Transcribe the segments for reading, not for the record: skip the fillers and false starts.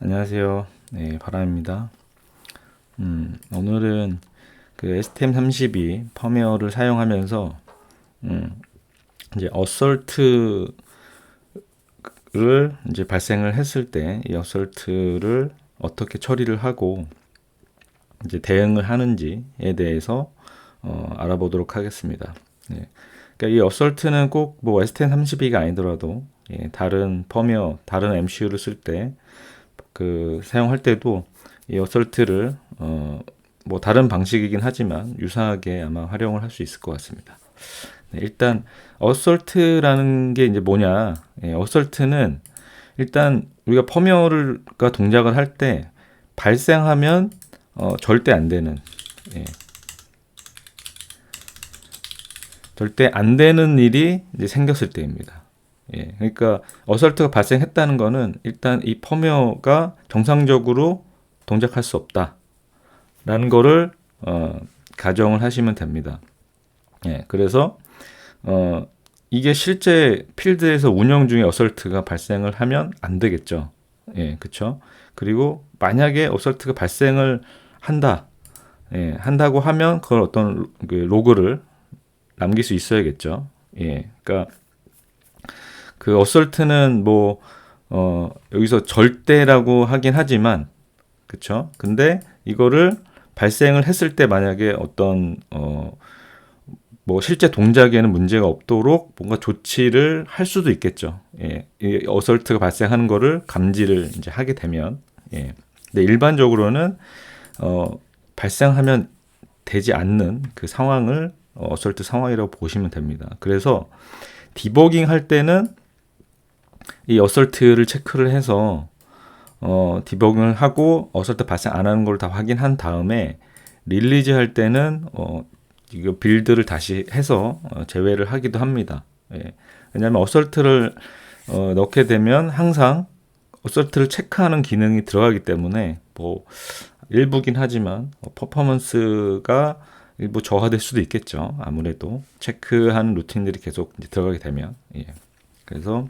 안녕하세요. 네, 바람입니다. 오늘은 그 STM32 펌웨어를 사용하면서 이제 어설트를 이제 발생을 했을 때 이 어설트를 어떻게 처리를 하고 이제 대응을 하는지에 대해서 알아보도록 하겠습니다. 네. 그러니까 이 어설트는 꼭 뭐 STM32가 아니더라도 다른 펌웨어, 다른 MCU를 쓸 때 그 사용할 때도 이 어설트를 뭐 다른 방식이긴 하지만 유사하게 아마 활용을 할 수 있을 것 같습니다. 네, 일단 어설트라는 게 이제 뭐냐? 어설트는 일단 우리가 펌웨어가 동작을 할 때 발생하면 절대 안 되는, 예, 절대 안 되는 일이 이제 생겼을 때입니다. 예, 그러니까 어설트가 발생했다는 거는 일단 이 펌웨어가 정상적으로 동작할 수 없다라는 거를 가정을 하시면 됩니다. 예, 그래서 어, 이게 실제 필드에서 운영 중에 어설트가 발생을 하면 안 되겠죠. 예, 그렇죠. 그리고 만약에 어설트가 발생을 한다, 한다고 하면 그걸 어떤 그 로그를 남길 수 있어야겠죠. 예, 그러니까 그 어설트는 뭐 여기서 절대라고 하긴 하지만 그쵸? 근데 이거를 발생을 했을 때 만약에 어떤 뭐 실제 동작에는 문제가 없도록 뭔가 조치를 할 수도 있겠죠. 예. 이 어설트가 발생하는 거를 감지를 이제 하게 되면 예. 근데 일반적으로는 어 발생하면 되지 않는 그 상황을 어설트 상황이라고 보시면 됩니다. 그래서 디버깅 할 때는 이 어설트를 체크를 해서 디버깅을 하고 어설트 발생 안 하는 걸 다 확인한 다음에 릴리즈 할 때는 이거 빌드를 다시 해서 제외를 하기도 합니다. 예. 왜냐하면 어설트를 넣게 되면 항상 어설트를 체크하는 기능이 들어가기 때문에 뭐 일부긴 하지만 퍼포먼스가 일부 저하될 수도 있겠죠. 아무래도 체크하는 루틴들이 계속 이제 들어가게 되면 그래서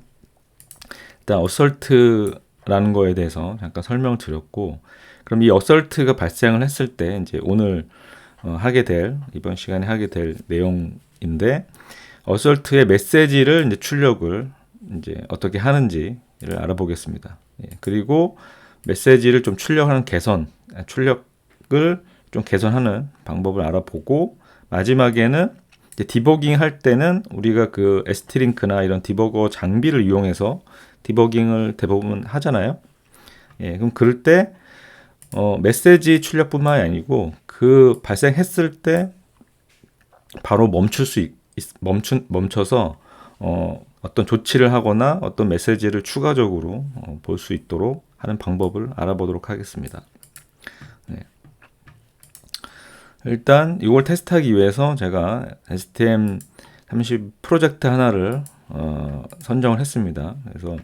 일단 어설트라는 거에 대해서 잠깐 설명을 드렸고, 그럼 이 어설트가 발생을 했을 때 이제 오늘 하게 될 이번 시간에 하게 될 내용인데, 어설트의 메시지를 이제 출력을 이제 어떻게 하는지를 알아보겠습니다. 그리고 메시지를 좀 출력하는 출력을 좀 개선하는 방법을 알아보고, 마지막에는 이제 디버깅 할 때는 우리가 그 ST링크나 이런 디버거 장비를 이용해서 디버깅을 대부분 하잖아요. 그럼 그럴 때 메시지 출력뿐만이 아니고 그 발생했을 때 바로 멈춰서 어떤 조치를 하거나 어떤 메시지를 추가적으로 볼 수 있도록 하는 방법을 알아보도록 하겠습니다. 네. 일단 이걸 테스트하기 위해서 제가 STM32 프로젝트 하나를 선정을 했습니다. 그래서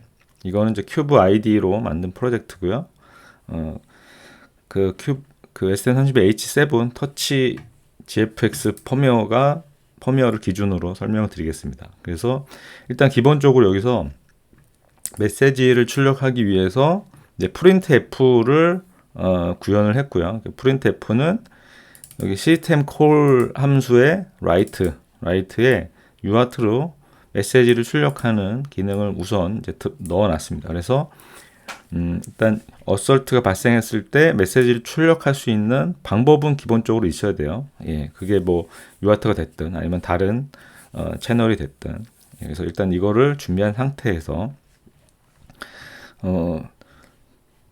이거는 이제 큐브 아이디로 만든 프로젝트고요. 그 STM32H7 터치 GFX 펌웨어를 기준으로 설명을 드리겠습니다. 그래서 일단 기본적으로 여기서 메시지를 출력하기 위해서 이제 printf를 구현을 했고요. printf는 여기 시스템 콜 함수의 write에 UART로 메시지를 출력하는 기능을 우선 이제 넣어놨습니다. 그래서 일단 어설트가 발생했을 때 메시지를 출력할 수 있는 방법은 기본적으로 있어야 돼요. 그게 뭐 UART가 됐든 아니면 다른 채널이 됐든. 그래서 일단 이거를 준비한 상태에서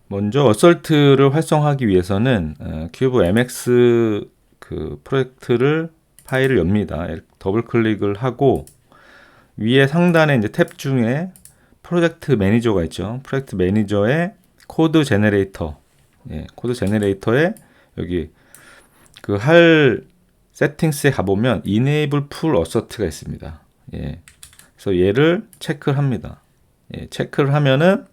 먼저 어설트를 활성화하기 위해서는 큐브 MX 그 프로젝트를 파일을 엽니다. 더블 클릭을 하고 위에 상단에 이제 탭 중에 프로젝트 매니저가 있죠. 프로젝트 매니저에 코드 제너레이터, 코드 제너레이터에 여기 그 할 세팅스에 가보면 enable full assert가 있습니다. 그래서 얘를 체크를 합니다. 체크를 하면은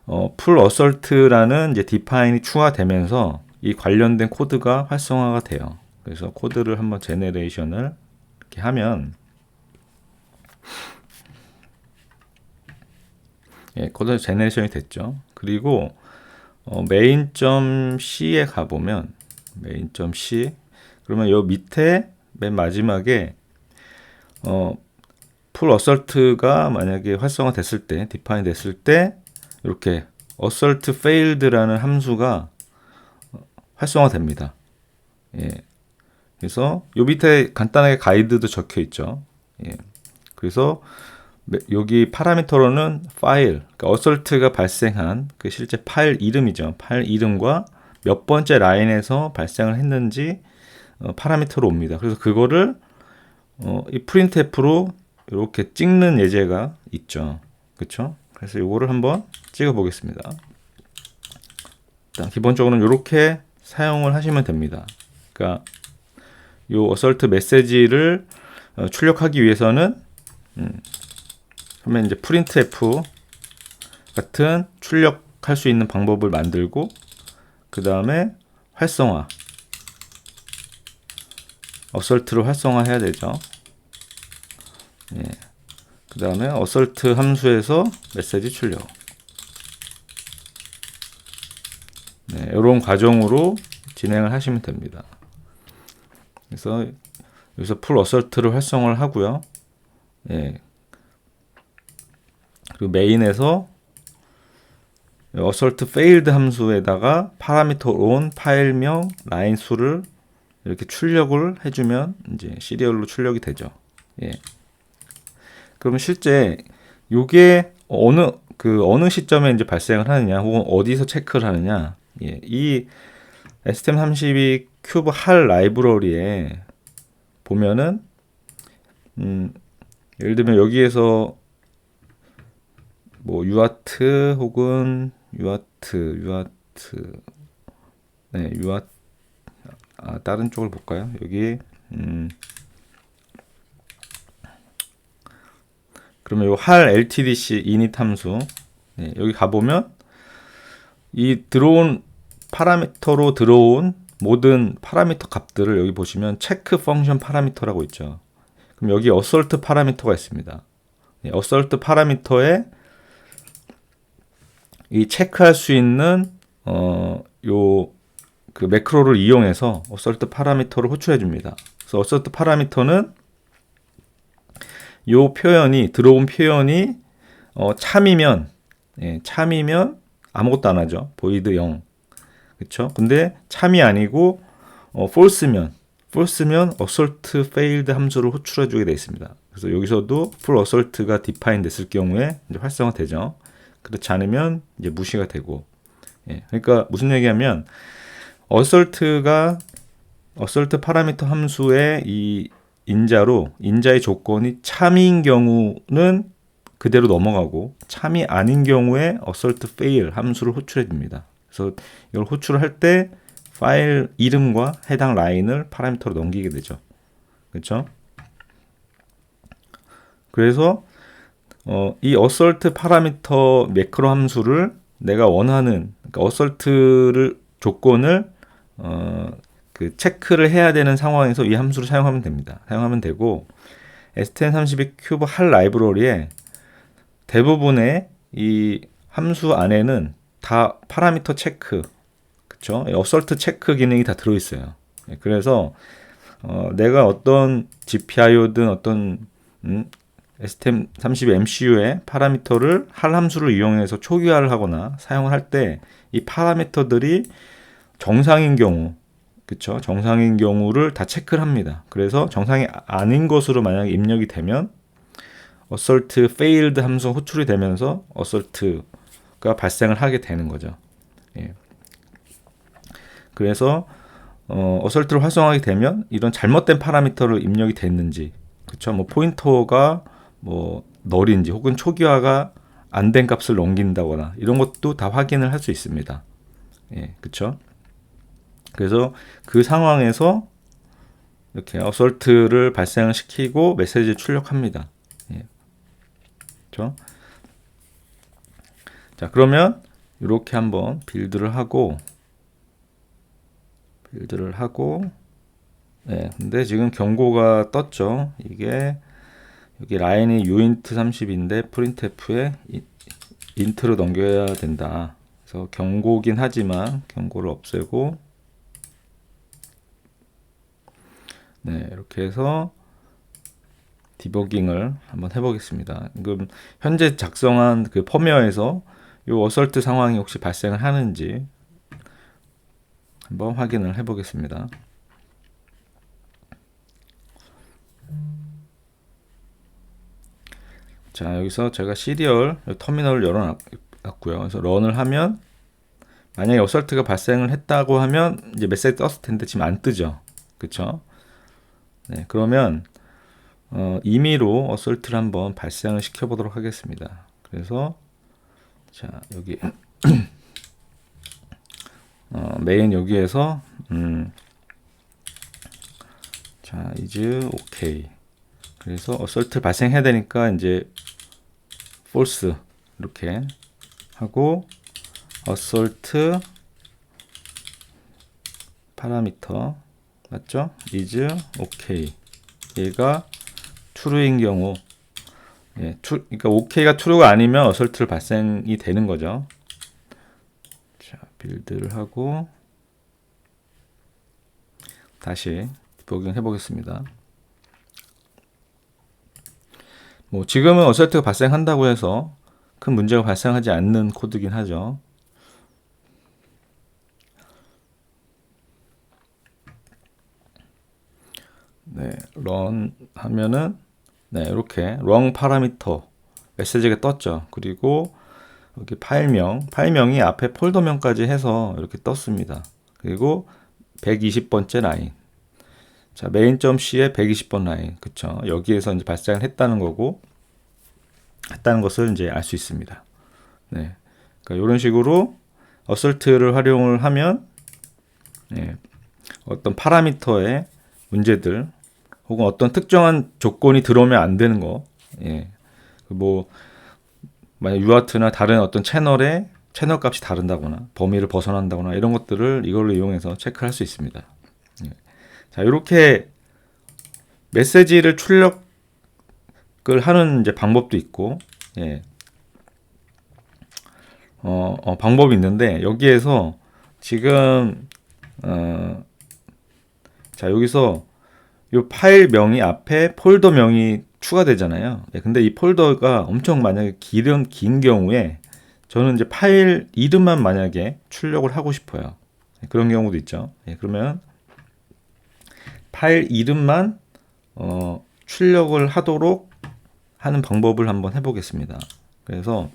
full assert라는 이제 디파인이 추가되면서 이 관련된 코드가 활성화가 돼요. 그래서 코드를 한번 제너레이션을 이렇게 하면 예, 코드 제네레이션이 됐죠. 그리고 main.c에 가보면 main.c 그러면 요 밑에 맨 마지막에 풀 어설트가 만약에 활성화 됐을 때, 디파인 됐을 때 이렇게 assert failed라는 함수가 활성화됩니다. 예. 그래서 요 밑에 간단하게 가이드도 적혀 있죠. 예. 그래서 여기 파라미터로는 파일, 그러니까 assert가 발생한 그 실제 파일 이름이죠. 파일 이름과 몇 번째 라인에서 발생을 했는지 파라미터로 옵니다. 그래서 그거를 이 printf로 이렇게 찍는 예제가 있죠. 그렇죠? 그래서 이거를 한번 찍어 보겠습니다. 일단 기본적으로는 이렇게 사용을 하시면 됩니다. 그러니까 요 assert 메시지를 출력하기 위해서는 그러면 이제 printf 같은 출력할 수 있는 방법을 만들고 그 다음에 활성화 assert로 활성화해야 되죠. 예. 그 다음에 assert 함수에서 메시지 출력. 네, 이런 과정으로 진행을 하시면 됩니다. 그래서 여기서 풀 assert를 활성화를 하고요. 예. 그리고 메인에서 assert failed 함수에다가 파라미터 on 파일명 라인 수를 이렇게 출력을 해주면 이제 시리얼로 출력이 되죠. 예. 그러면 실제 요게 어느 시점에 이제 발생을 하느냐, 혹은 어디서 체크를 하느냐, 예. 이 STM32 큐브 할 라이브러리에 보면은 예를 들면 여기에서 뭐 UART 혹은 UART 네, UART 다른 쪽을 볼까요? 여기 그러면 요 할 LTDC init 함수 네, 여기 가보면 이 들어온 파라미터로 들어온 모든 파라미터 값들을 여기 보시면 체크 펑션 파라미터라고 있죠. 그럼 여기 assert 파라미터가 있습니다. 네, assert 파라미터에 이 체크할 수 있는 요 그 매크로를 이용해서 assert 파라미터를 호출해 줍니다. 그래서 assert 파라미터는 요 표현이 들어온 표현이 참이면 예, 참이면 아무것도 안 하죠. void 0. 그렇죠? 근데 참이 아니고 false면 assert failed 함수를 호출해 주게 되어 있습니다. 그래서 여기서도 full assert가 define 됐을 경우에 이제 활성화되죠. 그렇지 않으면 이제 무시가 되고. 예, 그러니까 무슨 얘기하면 assert 파라미터 함수의 이 인자의 조건이 참인 경우는 그대로 넘어가고 참이 아닌 경우에 assert fail 함수를 호출해 줍니다. 그래서 이걸 호출을 할 때 파일 이름과 해당 라인을 파라미터로 넘기게 되죠. 그렇죠? 그래서 이 assert 파라미터 매크로 함수를 내가 원하는 그러니까 assert를 조건을 그 체크를 해야 되는 상황에서 이 함수를 사용하면 됩니다. 사용하면 되고 STM32 큐브 할 라이브러리에 대부분의 이 함수 안에는 다 파라미터 체크, 그쵸? assert 체크 기능이 다 들어있어요. 그래서 내가 어떤 GPIO든 어떤 STM32 MCU의 파라미터를 할 함수를 이용해서 초기화를 하거나 사용을 할 때 이 파라미터들이 정상인 경우, 그쵸? 정상인 경우를 다 체크를 합니다. 그래서 정상이 아닌 것으로 만약에 입력이 되면 assert failed 함수 호출이 되면서 assert가 발생을 하게 되는 거죠. 예. 그래서 assert를 활성화하게 되면 이런 잘못된 파라미터를 입력이 됐는지, 그쵸? 뭐 포인터가 뭐 널인지 혹은 초기화가 안 된 값을 넘긴다거나 이런 것도 다 확인을 할 수 있습니다. 예, 그쵸? 그래서 그 상황에서 이렇게 assert를 발생을 시키고 메시지를 출력합니다. 예. 그렇죠? 자, 그러면 이렇게 한번 빌드를 하고 네, 근데 지금 경고가 떴죠. 이게 여기 라인이 uint 30인데 printf에 인트로 넘겨야 된다. 그래서 경고긴 하지만 경고를 없애고, 네, 이렇게 해서 디버깅을 한번 해보겠습니다. 지금 현재 작성한 그 펌웨어에서 이 어설트 상황이 혹시 발생을 하는지 한번 확인을 해보겠습니다. 자, 여기서 제가 시리얼 터미널을 열어놨고요. 그래서 런을 하면 만약에 어설트가 발생을 했다고 하면 이제 메시지 떴을 텐데 지금 안 뜨죠. 그쵸? 네, 그러면 임의로 어설트를 한번 발생을 시켜 보도록 하겠습니다. 그래서 자, 여기 메인 여기에서 자, is OK. 그래서 어설트 발생해야 되니까 이제 false 이렇게 하고 어설트 파라미터 맞죠? is OK. 얘가 true인 경우, 예, 그러니까 OK가 true가 아니면 어설트를 발생이 되는 거죠. 자, 빌드를 하고 다시 디버깅 해보겠습니다. 뭐 지금은 어설트가 발생한다고 해서 큰 문제가 발생하지 않는 코드긴 하죠. 네, run 하면은 네, 이렇게 wrong 파라미터 메시지가 떴죠. 그리고 여기 파일명이 앞에 폴더명까지 해서 이렇게 떴습니다. 그리고 120번째 라인. 자, main.c에 120번 라인. 그쵸? 여기에서 이제 발생을 했다는 거고, 했다는 것을 이제 알 수 있습니다. 네. 그러니까 이런 식으로 어설트를 활용을 하면, 예, 어떤 파라미터의 문제들, 혹은 어떤 특정한 조건이 들어오면 안 되는 거, 예. 뭐, 만약 UART나 다른 어떤 채널의 채널 값이 다른다거나, 범위를 벗어난다거나, 이런 것들을 이걸로 이용해서 체크할 수 있습니다. 예. 자, 이렇게 메시지를 출력을 하는 이제 방법도 있고, 예. 방법이 있는데, 여기에서 지금, 자, 여기서 이 파일명이 앞에 폴더명이 추가되잖아요. 예, 근데 이 폴더가 엄청 만약에 긴 경우에 저는 이제 파일 이름만 만약에 출력을 하고 싶어요. 예, 그런 경우도 있죠. 예, 그러면 파일 이름만 출력을 하도록 하는 방법을 한번 해보겠습니다. 그래서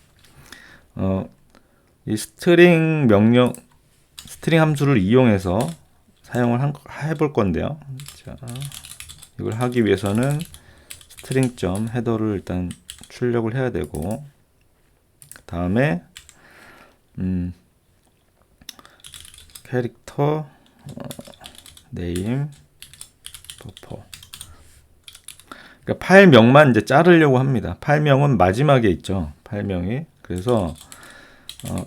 이 스트링 함수를 이용해서 사용을 해볼 건데요. 자, 이걸 하기 위해서는 스트링 헤더를 일단 출력을 해야 되고, 그 다음에 캐릭터 네임 버퍼. 그러니까 파일명만 이제 자르려고 합니다. 파일명은 마지막에 있죠. 파일명이. 그래서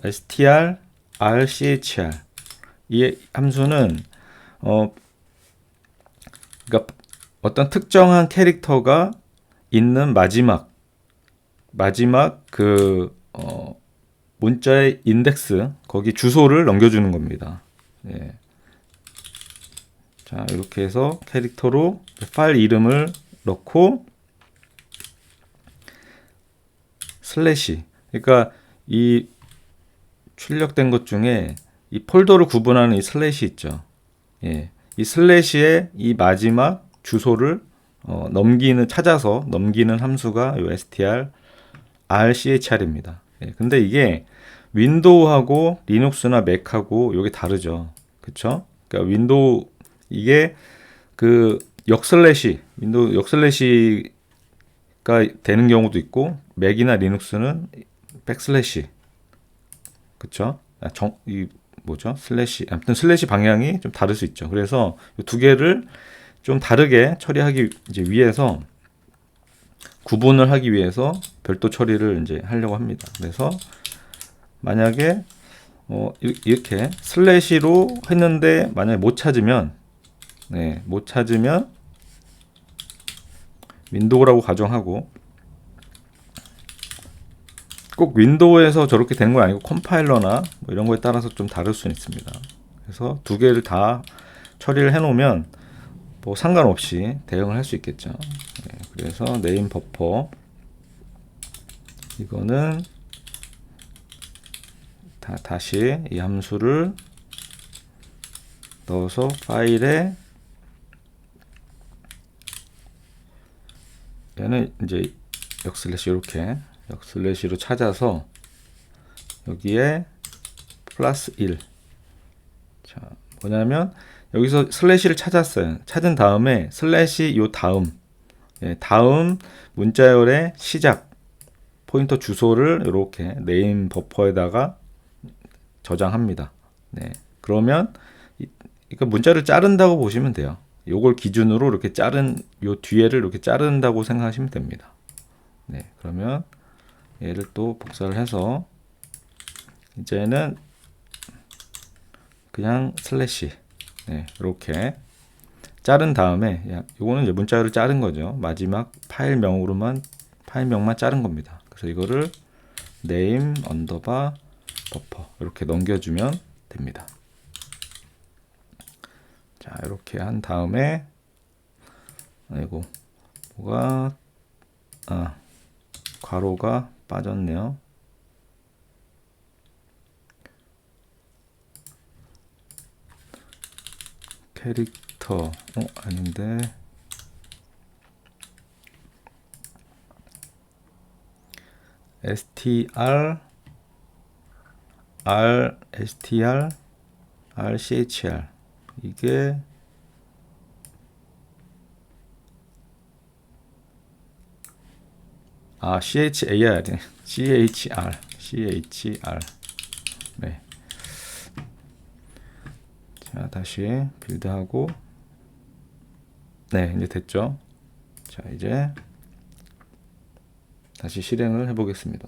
str rchr 이 함수는 그러니까 어떤 특정한 캐릭터가 있는 마지막 그 문자의 인덱스 거기 주소를 넘겨주는 겁니다. 예. 자, 이렇게 해서 캐릭터로 파일 이름을 넣고 슬래시, 그러니까 이 출력된 것 중에 이 폴더를 구분하는 이 슬래시 있죠. 예. 이 슬래시의 이 마지막 주소를 찾아서 넘기는 함수가 이 str rchr입니다. 예. 근데 이게 윈도우하고 리눅스나 맥하고 이게 다르죠. 그쵸? 그러니까 윈도우 이게 그 윈도우 역슬래시가 되는 경우도 있고, 맥이나 리눅스는 백슬래시. 그쵸? 슬래시. 아무튼 슬래시 방향이 좀 다를 수 있죠. 그래서 이 두 개를 좀 다르게 처리하기 위해서, 구분을 하기 위해서 별도 처리를 이제 하려고 합니다. 그래서 만약에 이렇게 슬래시로 했는데 만약에 못 찾으면 윈도우라고 가정하고, 꼭 윈도우에서 저렇게 되는 건 아니고 컴파일러나 뭐 이런 거에 따라서 좀 다를 수는 있습니다. 그래서 두 개를 다 처리를 해 놓으면 뭐 상관없이 대응을 할 수 있겠죠. 네, 그래서 네임 버퍼 이거는 다시 이 함수를 넣어서 파일에 얘는 이제 역슬래시 이렇게 역슬래시로 찾아서 여기에 플러스 1. 자, 뭐냐면 여기서 슬래시를 찾았어요. 찾은 다음에 슬래시 요 다음 다음 문자열의 시작 포인터 주소를 이렇게 네임 버퍼에다가 저장합니다. 네. 그러면 그러니까 문자를 자른다고 보시면 돼요. 요걸 기준으로 이렇게 요 뒤에를 이렇게 자른다고 생각하시면 됩니다. 네. 그러면 얘를 또 복사를 해서 이제는 그냥 슬래시 이렇게 자른 다음에 요거는 이제 문자를 자른 거죠. 마지막 파일명만 자른 겁니다. 그래서 이거를 name 언더바 버퍼 이렇게 넘겨주면 됩니다. 자, 이렇게 한 다음에 아이고 뭐가 괄호가 빠졌네요. 캐릭터 아닌데 str rchr 이게 chr 네. 자, 다시 빌드하고 네, 이제 됐죠. 자, 이제 다시 실행을 해 보겠습니다.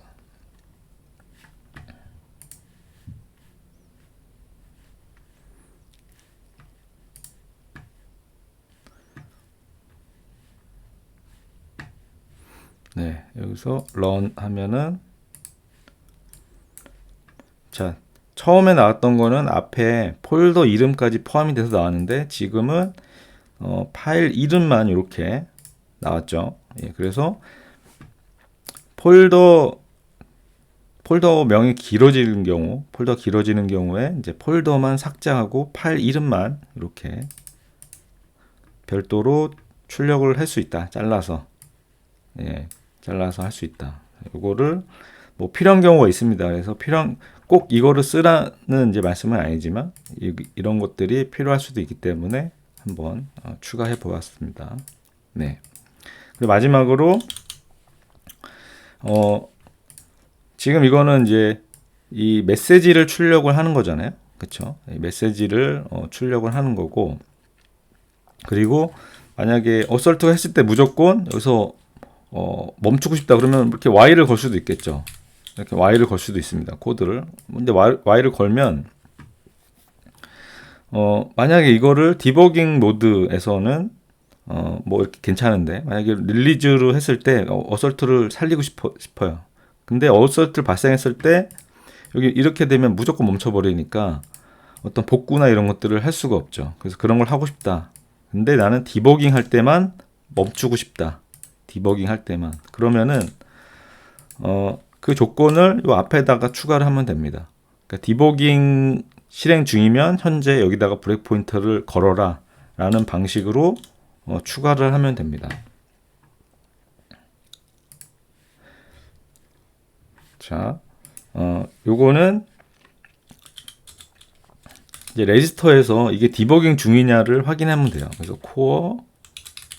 네, 여기서 run 하면은 자, 처음에 나왔던 거는 앞에 폴더 이름까지 포함이 돼서 나왔는데 지금은 파일 이름만 이렇게 나왔죠. 예, 그래서 폴더 명이 길어지는 경우에 이제 폴더만 삭제하고 파일 이름만 이렇게 별도로 출력을 할 수 있다. 잘라서 할 수 있다. 이거를 뭐 필요한 경우가 있습니다. 그래서 꼭 이거를 쓰라는 이제 말씀은 아니지만 이런 것들이 필요할 수도 있기 때문에 한번 추가해 보았습니다. 네. 그리고 마지막으로 지금 이거는 이제 이 메시지를 출력을 하는 거잖아요. 그렇죠? 메시지를 출력을 하는 거고 그리고 만약에 어설트가 했을 때 무조건 여기서 멈추고 싶다 그러면 이렇게 Y를 걸 수도 있겠죠. 이렇게 Y를 걸 수도 있습니다. 코드를. 근데 Y를 걸면 만약에 이거를 디버깅 모드에서는 뭐 이렇게 괜찮은데 만약에 릴리즈로 했을 때 어설트를 살리고 싶어요. 근데 어설트를 발생했을 때 여기 이렇게 되면 무조건 멈춰버리니까 어떤 복구나 이런 것들을 할 수가 없죠. 그래서 그런 걸 하고 싶다. 근데 나는 디버깅 할 때만 멈추고 싶다. 디버깅 할 때만. 그러면은 그 조건을 요 앞에다가 추가를 하면 됩니다. 그러니까 디버깅 실행 중이면 현재 여기다가 브레이크 포인터를 걸어라 라는 방식으로 추가를 하면 됩니다. 자, 요거는 이제 레지스터에서 이게 디버깅 중이냐를 확인하면 돼요. 그래서 코어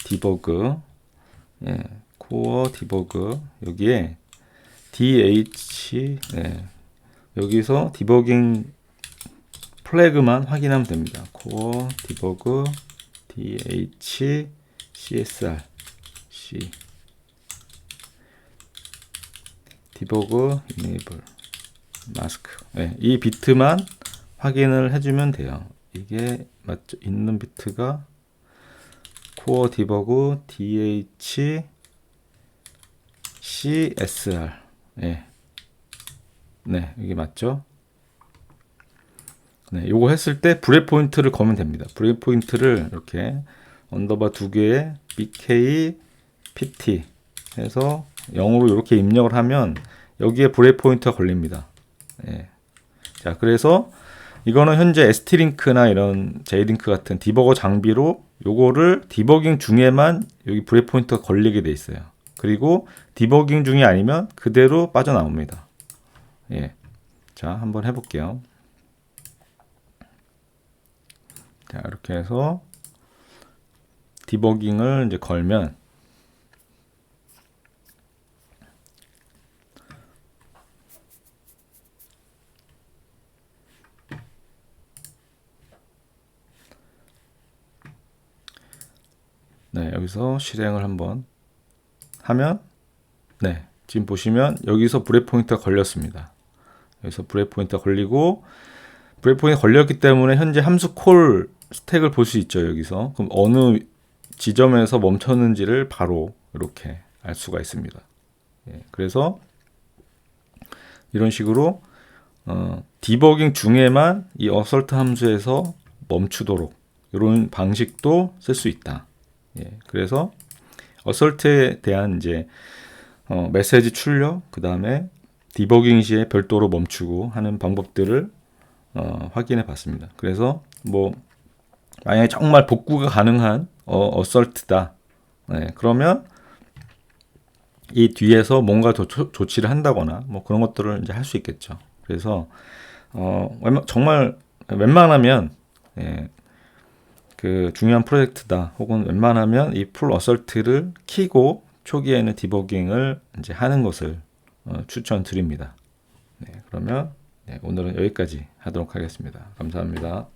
디버그, 코어 디버그 여기에 여기서 디버깅 플래그만 확인하면 됩니다. 코어 디버그 DHCSR C 디버그 이네이블 마스크 이 비트만 확인을 해주면 돼요. 이게 맞죠? 있는 비트가 코어 디버그 DHCSR 네, 이게 맞죠? 네, 요거 했을 때 브레이크 포인트를 거면 됩니다. 브레이크 포인트를 이렇게 언더바 두 개에 BK PT 해서 0으로 이렇게 입력을 하면 여기에 브레이크 포인트가 걸립니다. 예. 자, 그래서 이거는 현재 ST링크나 이런 J링크 같은 디버거 장비로 요거를 디버깅 중에만 여기 브레이크 포인트가 걸리게 돼 있어요. 그리고 디버깅 중이 아니면 그대로 빠져나옵니다. 예. 자, 한번 해볼게요. 자, 이렇게 해서 디버깅을 이제 걸면 네, 여기서 실행을 한번 하면 네, 지금 보시면 여기서 브레이크 포인트가 걸렸습니다. 여기서 브레이크 포인트가 걸리고 브레이크 포인트가 걸렸기 때문에 현재 함수 콜 스택을 볼 수 있죠. 여기서 그럼 어느 지점에서 멈췄는지를 바로 이렇게 알 수가 있습니다. 예, 그래서 이런 식으로 디버깅 중에만 이 어설트 함수에서 멈추도록 이런 방식도 쓸 수 있다. 예, 그래서 어설트에 대한 이제 메시지 출력, 그 다음에 디버깅 시에 별도로 멈추고 하는 방법들을 확인해 봤습니다. 그래서 뭐 만약에 정말 복구가 가능한 어설트다. 네, 그러면 이 뒤에서 뭔가 더 조치를 한다거나 뭐 그런 것들을 이제 할 수 있겠죠. 그래서 정말 웬만하면 예, 그 중요한 프로젝트다 혹은 웬만하면 이 풀 어설트를 키고 초기에는 디버깅을 이제 하는 것을 추천드립니다. 네, 그러면 네, 오늘은 여기까지 하도록 하겠습니다. 감사합니다.